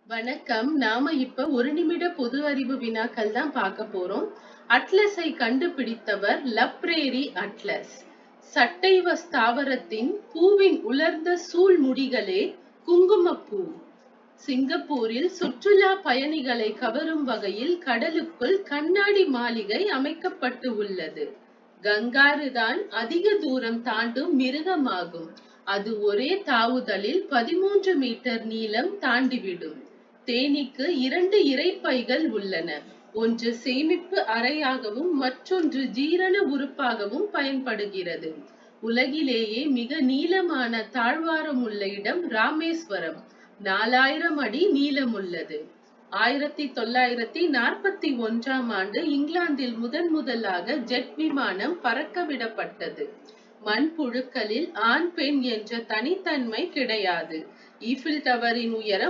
வணக்கம். நாம இப்ப ஒரு நிமிட பொது அறிவு வினாக்கள் தான் பார்க்க போறோம். அட்லஸை கண்டுபிடித்தவர் லப்ரேரி அட்லஸ். சட்டைவஸ் தாவரத்தின் பூவின் உலர்ந்த சூல் முடிகளே குங்குமப்பூ. சிங்கப்பூரில் சுற்றுலா பயணிகளை கவரும் வகையில் கடலுக்குள் கண்ணாடி மாளிகை அமைக்கப்பட்டு உள்ளது. கங்காரு தான் அதிக தூரம் தாண்டும் மிருகமாகும். அது ஒரே தாவுதலில் 13 மீட்டர் நீளம் தாண்டிவிடும். தேனீக்கு 2 இரைப்பைகள் உள்ளன. ஒன்று சேமிப்பு அறையாகவும் மற்றொன்று ஜீரண உறுப்பாகவும் பயன்படுகிறது. உலகிலேயே மிக நீளமான தாழ்வாரம் உள்ள இடம் ராமேஸ்வரம். 4000 அடி நீளமுள்ளது. 1941ஆம் ஆண்டு இங்கிலாந்தில் முதலாக ஜெட் விமானம் பறக்க விடப்பட்டது. மண்புழுக்களில் ஆண் பெண் என்ற தனித்தன்மை கிடையாது. ஈஃபில் டவரின் உயரம்